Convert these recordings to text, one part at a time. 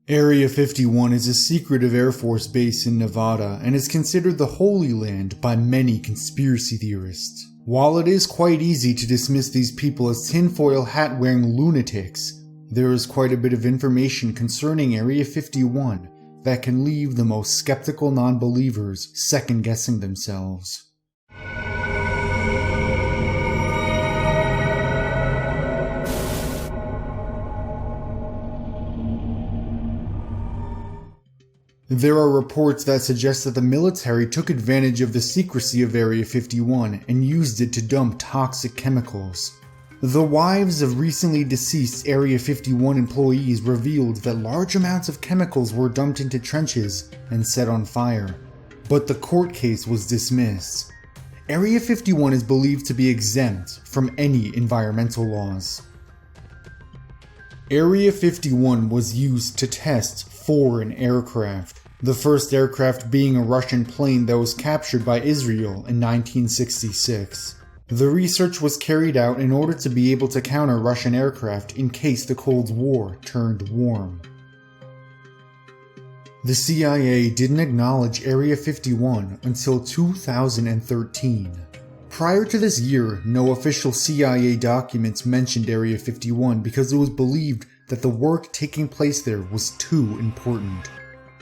Area 51 is a secretive Air Force base in Nevada and is considered the Holy Land by many conspiracy theorists. While it is quite easy to dismiss these people as tinfoil hat-wearing lunatics, there is quite a bit of information concerning Area 51 that can leave the most skeptical non-believers second-guessing themselves. There are reports that suggest that the military took advantage of the secrecy of Area 51 and used it to dump toxic chemicals. The wives of recently deceased Area 51 employees revealed that large amounts of chemicals were dumped into trenches and set on fire, but the court case was dismissed. Area 51 is believed to be exempt from any environmental laws. Area 51 was used to test foreign aircraft, the first aircraft being a Russian plane that was captured by Israel in 1966. The research was carried out in order to be able to counter Russian aircraft in case the Cold War turned warm. The CIA didn't acknowledge Area 51 until 2013. Prior to this year, no official CIA documents mentioned Area 51 because it was believed that the work taking place there was too important.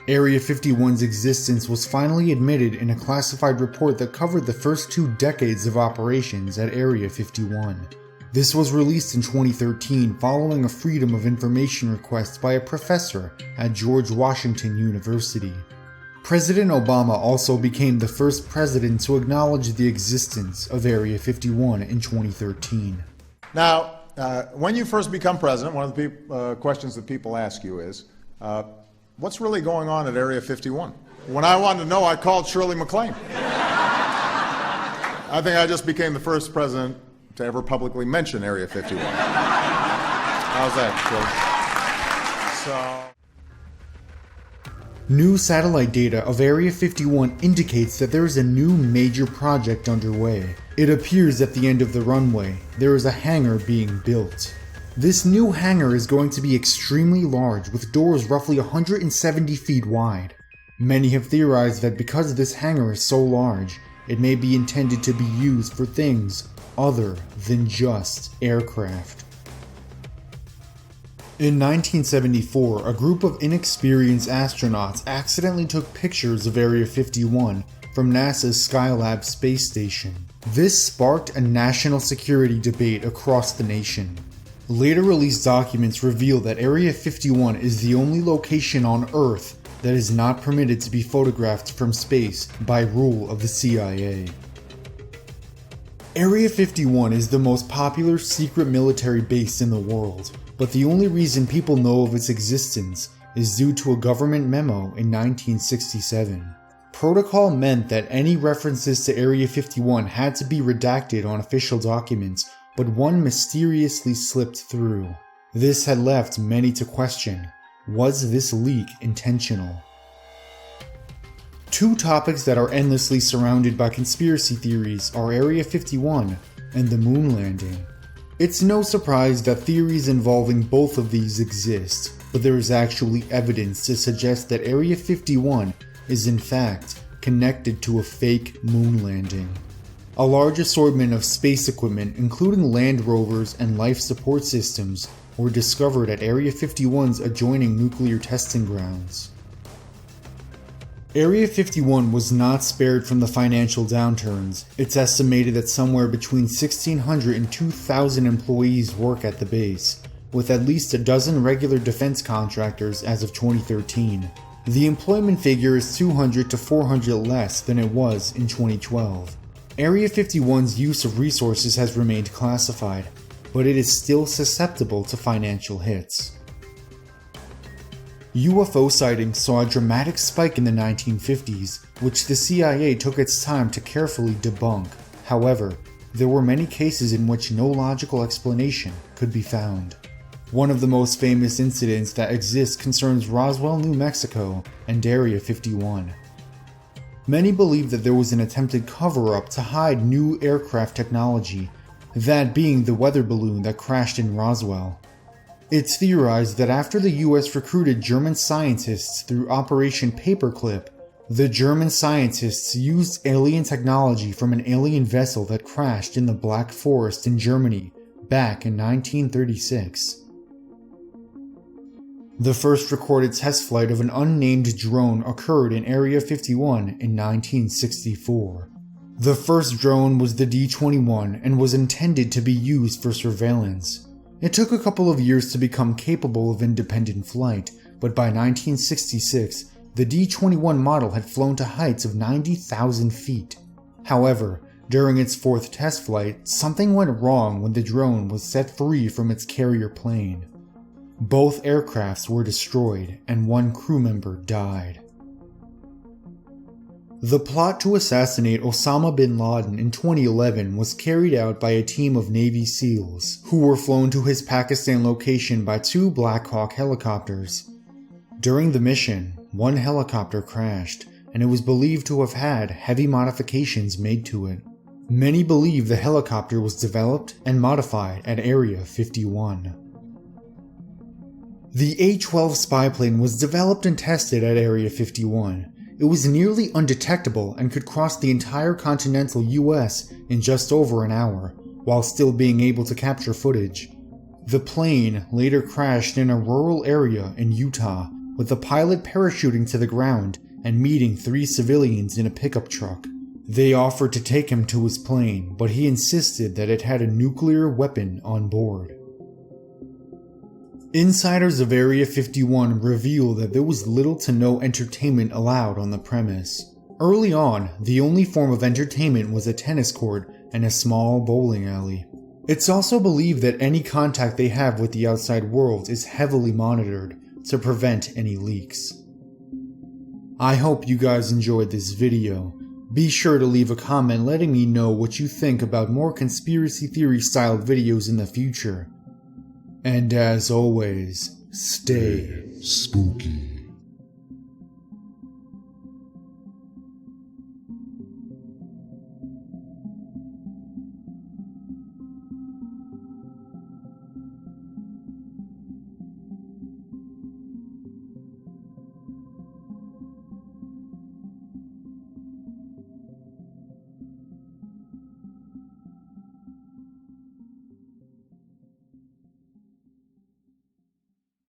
Area 51's existence was finally admitted in a classified report that covered the first 2 decades of operations at Area 51. This was released in 2013 following a Freedom of Information request by a professor at George Washington University. President Obama also became the first president to acknowledge the existence of Area 51 in 2013. Now, when you first become president, one of the questions that people ask you is, what's really going on at Area 51? When I wanted to know, I called Shirley MacLaine. I think I just became the first president to ever publicly mention Area 51. How's that, Shirley? New satellite data of Area 51 indicates that there is a new major project underway. It appears at the end of the runway, there is a hangar being built. This new hangar is going to be extremely large, with doors roughly 170 feet wide. Many have theorized that because this hangar is so large, it may be intended to be used for things other than just aircraft. In 1974, a group of inexperienced astronauts accidentally took pictures of Area 51 from NASA's Skylab space station. This sparked a national security debate across the nation. Later released documents reveal that Area 51 is the only location on Earth that is not permitted to be photographed from space by rule of the CIA. Area 51 is the most popular secret military base in the world, but the only reason people know of its existence is due to a government memo in 1967. Protocol meant that any references to Area 51 had to be redacted on official documents, but one mysteriously slipped through. This had left many to question, was this leak intentional? 2 topics that are endlessly surrounded by conspiracy theories are Area 51 and the moon landing. It's no surprise that theories involving both of these exist, but there is actually evidence to suggest that Area 51 is in fact connected to a fake moon landing. A large assortment of space equipment, including land rovers and life support systems, were discovered at Area 51's adjoining nuclear testing grounds. Area 51 was not spared from the financial downturns. It's estimated that somewhere between 1,600 and 2,000 employees work at the base, with at least a dozen regular defense contractors as of 2013. The employment figure is 200 to 400 less than it was in 2012. Area 51's use of resources has remained classified, but it is still susceptible to financial hits. UFO sightings saw a dramatic spike in the 1950s, which the CIA took its time to carefully debunk. However, there were many cases in which no logical explanation could be found. One of the most famous incidents that exists concerns Roswell, New Mexico, and Area 51. Many believe that there was an attempted cover-up to hide new aircraft technology, that being the weather balloon that crashed in Roswell. It's theorized that after the US recruited German scientists through Operation Paperclip, the German scientists used alien technology from an alien vessel that crashed in the Black Forest in Germany back in 1936. The first recorded test flight of an unnamed drone occurred in Area 51 in 1964. The first drone was the D-21 and was intended to be used for surveillance. It took a couple of years to become capable of independent flight, but by 1966, the D-21 model had flown to heights of 90,000 feet. However, during its fourth test flight, something went wrong when the drone was set free from its carrier plane. Both aircrafts were destroyed, and one crew member died. The plot to assassinate Osama bin Laden in 2011 was carried out by a team of Navy SEALs, who were flown to his Pakistan location by 2 Black Hawk helicopters. During the mission, one helicopter crashed, and it was believed to have had heavy modifications made to it. Many believe the helicopter was developed and modified at Area 51. The A-12 spy plane was developed and tested at Area 51. It was nearly undetectable and could cross the entire continental US in just over an hour, while still being able to capture footage. The plane later crashed in a rural area in Utah, with the pilot parachuting to the ground and meeting 3 civilians in a pickup truck. They offered to take him to his plane, but he insisted that it had a nuclear weapon on board. Insiders of Area 51 reveal that there was little to no entertainment allowed on the premise. Early on, the only form of entertainment was a tennis court and a small bowling alley. It's also believed that any contact they have with the outside world is heavily monitored to prevent any leaks. I hope you guys enjoyed this video. Be sure to leave a comment letting me know what you think about more conspiracy theory styled videos in the future. And as always, stay spooky.